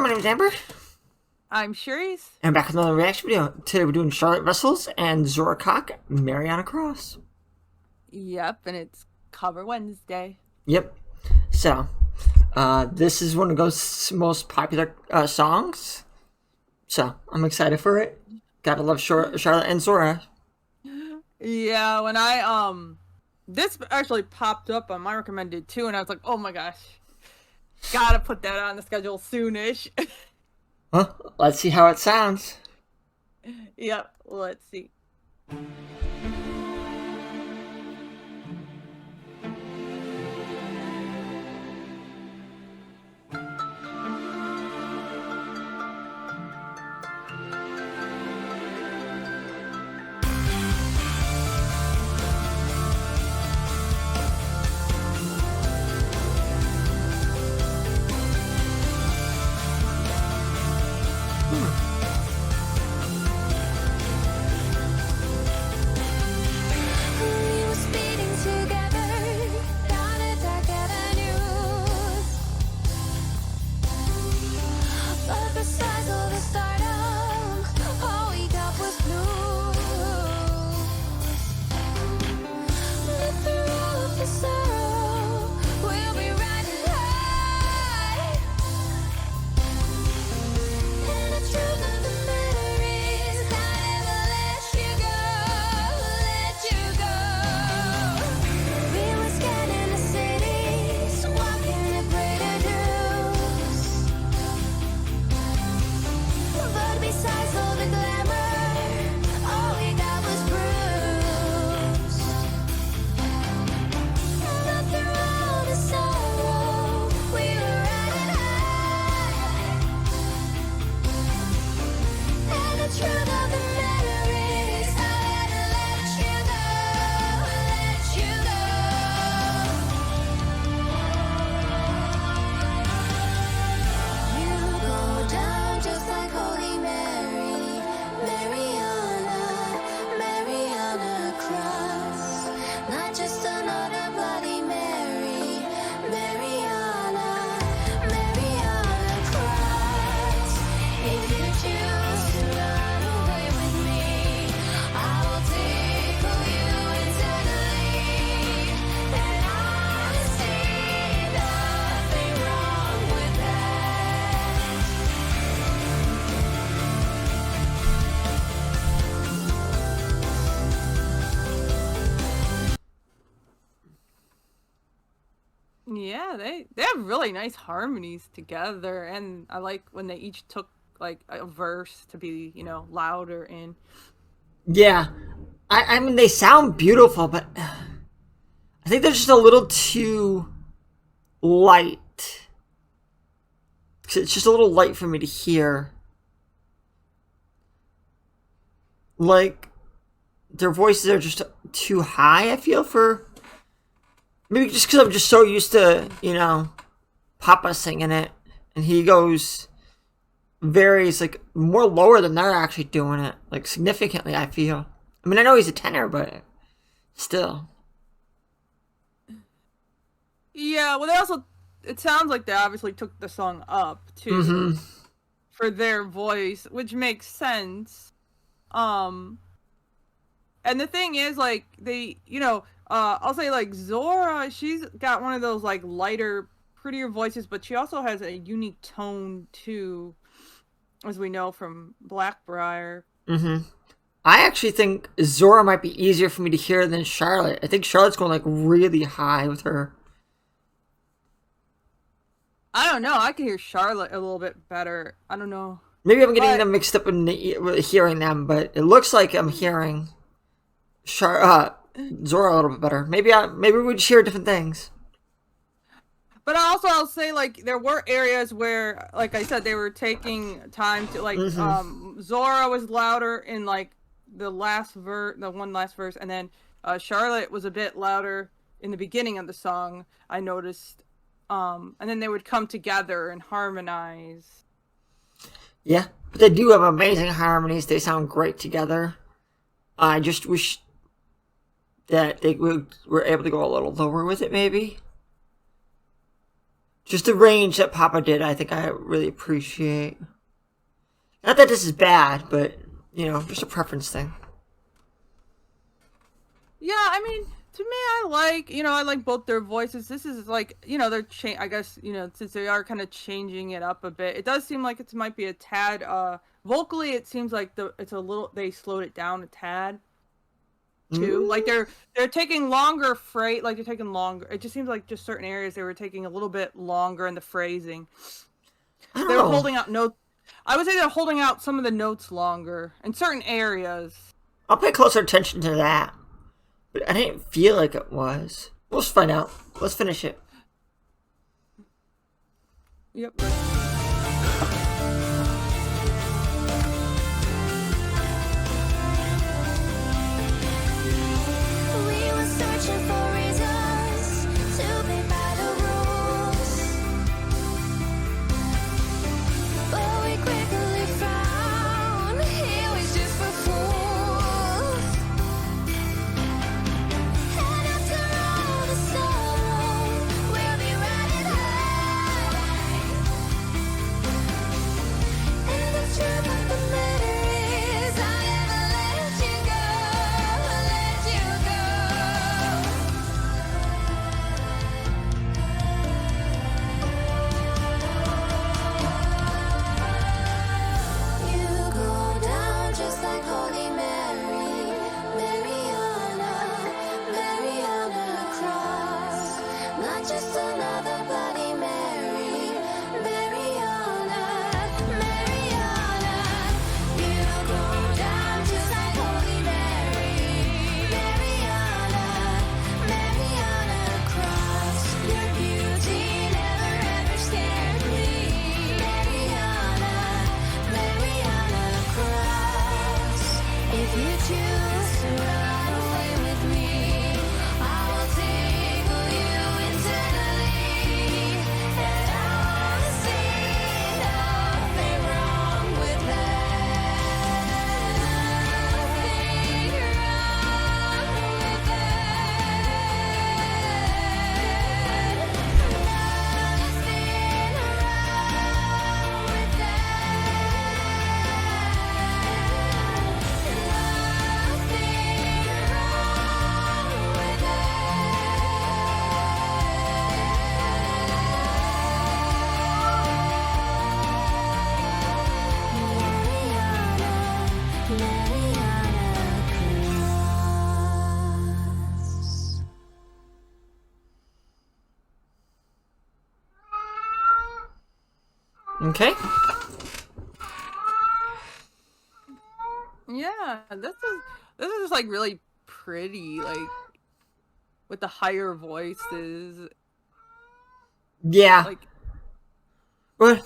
my name is Amber. I'm Charisse. And back with another reaction video. Today we're doing Charlotte Wessels and Zora Mariana Cross. Yep, and it's Cover Wednesday. Yep. So, this is one of those most popular songs. So, I'm excited for it. Gotta love Charlotte and Zora. Yeah, when this actually popped up on my recommended too, and I was like, oh my gosh, gotta put that on the schedule soonish. Well, let's see how it sounds. Yep, let's see. Yeah, they have really nice harmonies together, and I like when they each took like a verse to be, louder and Yeah. I mean, they sound beautiful, but I think they're just a little too light. It's just a little light for me to hear. Like, their voices are just too high, I feel, for... Maybe just because I'm just so used to, Papa singing it. And he goes... varies, like, more lower than they're actually doing it. Like, significantly, I feel. I mean, I know he's a tenor, but... still. yeah. Well, they also, it sounds like they obviously took the song up too for their voice, which makes sense. And the thing is, like, they, I'll say, like, Zora, she's got one of those, like, lighter, prettier voices, but she also has a unique tone, too, as we know from Blackbriar. I actually think Zora might be easier for me to hear than Charlotte. I think Charlotte's going, like, really high with her. I don't know. I can hear Charlotte a little bit better. I don't know. Maybe I'm getting them mixed up in hearing them, but it looks like I'm hearing Zora a little bit better. Maybe we just hear different things. But also, I'll say, like, there were areas where, like I said, they were taking time to, like, Zora was louder in, like, the one last verse, and then Charlotte was a bit louder in the beginning of the song, I noticed. And then they would come together and harmonize. Yeah, but they do have amazing harmonies. They sound great together. I just wish that they were able to go a little lower with it, maybe. Just the range that Papa did, I think I really appreciate. Not that this is bad, but, you know, just a preference thing. Yeah, I mean, to me, I like both their voices. This is like, they're I guess, since they are kind of changing it up a bit, it does seem like it might be a tad, vocally, it seems like they slowed it down a tad, too. Mm. Like, they're taking longer like, they're taking longer. It just seems like just certain areas they were taking a little bit longer in the phrasing. I don't They were know. holding out notes. I would say they're holding out some of the notes longer in certain areas. I'll pay closer attention to that. But I didn't feel like it was. We'll just find out. Let's finish it. Yep. We were searching for reasons to play by the rules, but we quickly found it was just for fools. And after all the sorrow, we'll be riding high. And the truth of the matter is, I'll never let you go, let you go. You go down just like Holy Mary, Mary on a cross. Not just another Bloody Mary, Mary on a. You go down just like Holy Mary, Mary on a cross. Your beauty never ever scared me, Mary on a cross. If you choose to run away with me, I will take you eternally, and I will see nothing wrong with that. Nothing wrong with that. Okay. Yeah, this is just like really pretty, like with the higher voices. Yeah. Like, What?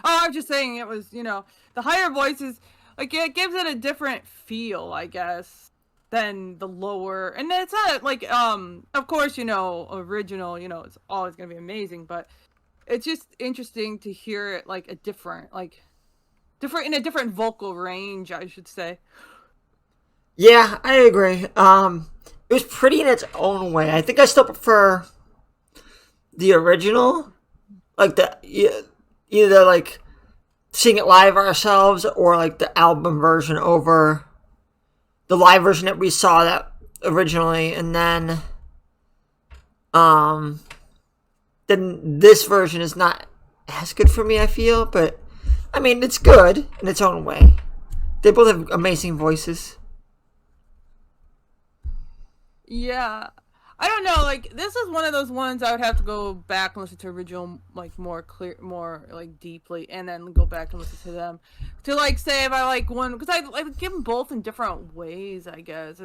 I was just saying it was, the higher voices, like it gives it a different feel, I guess, than the lower. And it's not like, of course, original, it's always gonna be amazing, but it's just interesting to hear it like different in a different vocal range, I should say. Yeah, I agree. It was pretty in its own way. I think I still prefer the original, like either like seeing it live ourselves or like the album version over the live version that we saw that originally, and then this version is not as good for me, I feel, but I mean it's good in its own way. They both have amazing voices. Yeah. I don't know, like, this is one of those ones I would have to go back and listen to original, like, more like, deeply, and then go back and listen to them. To, like, say if I like one, because I give them both in different ways, I guess.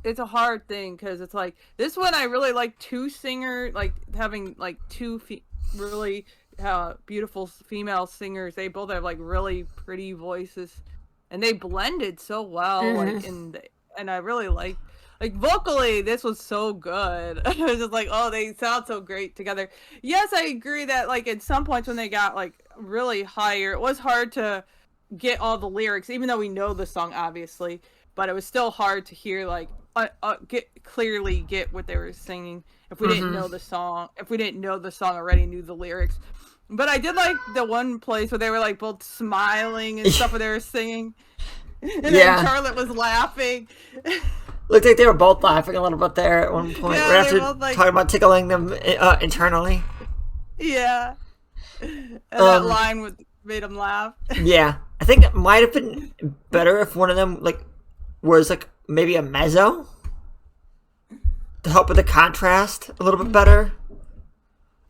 It's a hard thing, because it's like, this one I really like two singers, like, having, like, two really beautiful female singers. They both have, like, really pretty voices, and they blended so well, like, and I really like vocally, this was so good. I was just like, oh, they sound so great together. Yes, I agree that, like, at some points when they got, like, really higher, it was hard to get all the lyrics, even though we know the song, obviously, but it was still hard to hear, like, clearly get what they were singing if we didn't know the song. If we didn't know the song already, knew the lyrics. But I did like the one place where they were like both smiling and stuff when they were singing, and then Charlotte was laughing. Looked like they were both laughing a little bit there at one point, Yeah, right they after both, like- talking about tickling them internally. Yeah, and that line made him laugh. Yeah, I think it might have been better if one of them like was like maybe a mezzo to help with the contrast a little bit better.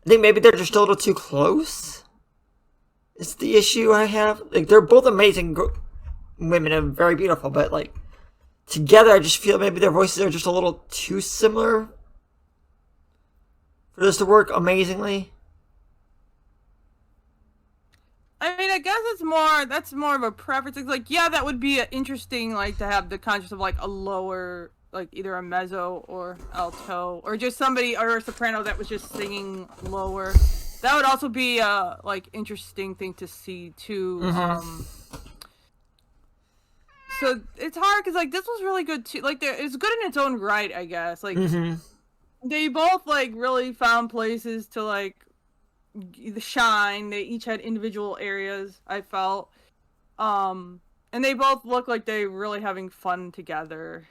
I think maybe they're just a little too close. It's the issue I have. Like they're both amazing women and very beautiful, but like together, I just feel maybe their voices are just a little too similar for this to work amazingly. I mean, I guess that's more of a preference. It's like, yeah, that would be interesting, like, to have the conscious of, like, a lower, like, either a mezzo or alto, or just somebody, or a soprano that was just singing lower. That would also be a, like, interesting thing to see, too. So, it's hard, because, like, this was really good, too. Like, it's good in its own right, I guess. Like, they both, like, really found places to, like, the shine. They each had individual areas, I felt, and they both look like they really having fun together.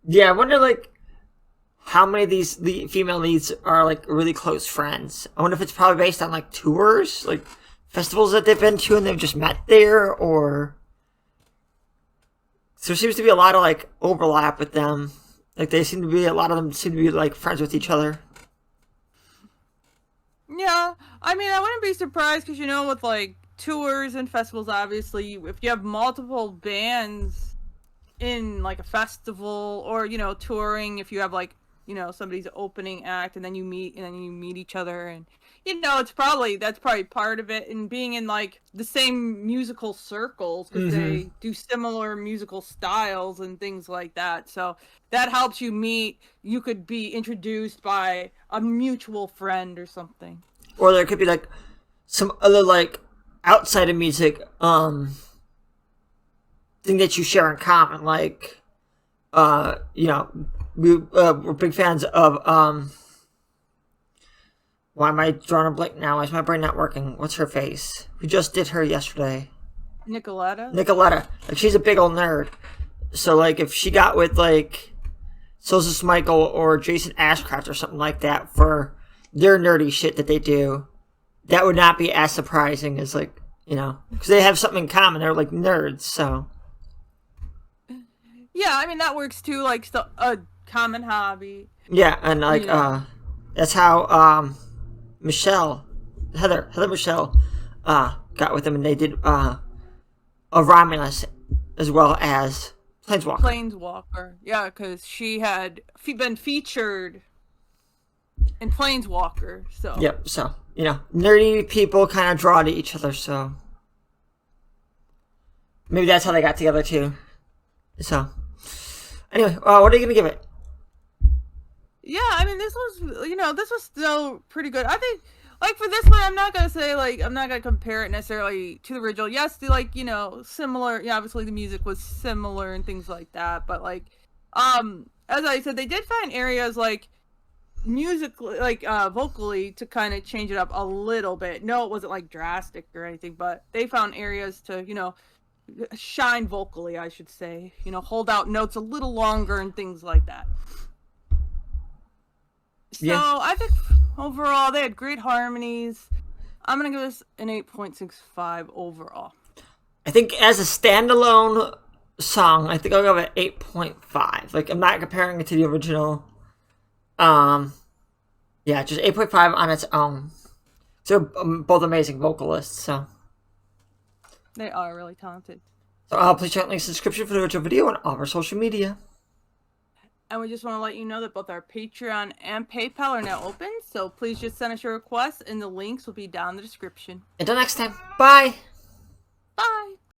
Yeah, I wonder like how many of these the female leads are like really close friends. I wonder if it's probably based on like tours, like festivals that they've been to and they've just met there, or so there seems to be a lot of like overlap with them. Like a lot of them seem to be like friends with each other. Yeah, I mean, I wouldn't be surprised because, you know, with, like, tours and festivals, obviously, if you have multiple bands in, like, a festival or, you know, touring, if you have, like, you know, somebody's opening act and then you meet each other and, you know, that's probably part of it, and being in, like, the same musical circles because they do similar musical styles and things like that, so that helps you meet. You could be introduced by a mutual friend or something. Or there could be like some other like outside of music thing that you share in common. Like you know, we're big fans of why am I drawing a blank now? Why is my brain not working? What's her face? We just did her yesterday. Nicoletta. Like she's a big old nerd. So like if she got with like Sosa Michael or Jason Ashcraft or something like that for their nerdy shit that they do, that would not be as surprising as like, you know, because they have something in common. They're like nerds, so. Yeah, I mean that works too. Like a common hobby. Yeah, and like that's how Heather Michelle got with them, and they did a Romulus as well as Planeswalker. Yeah, because she had been featured in Planeswalker, so. Yep, so, you know, nerdy people kind of draw to each other, so. Maybe that's how they got together, too. So. Anyway, what are you going to give it? Yeah, I mean, this was still pretty good. I think, like, for this one, I'm not going to compare it necessarily to the original. Yes, like, you know, similar. Yeah, obviously the music was similar and things like that, but, like, as I said, they did find areas, like, musically, like, vocally to kind of change it up a little bit. No, it wasn't, like, drastic or anything, but they found areas to, you know, shine vocally, I should say. You know, hold out notes a little longer and things like that. So, yeah. I think overall they had great harmonies. I'm going to give this an 8.65 overall. I think as a standalone song, I think I'll give it 8.5. Like, I'm not comparing it to the original. Yeah, just 8.5 on its own. So, both amazing vocalists, so. They are really talented. So, please check the link in the description for the original video on all of our social media. And we just want to let you know that both our Patreon and PayPal are now open, so please just send us your requests, and the links will be down in the description. Until next time, bye!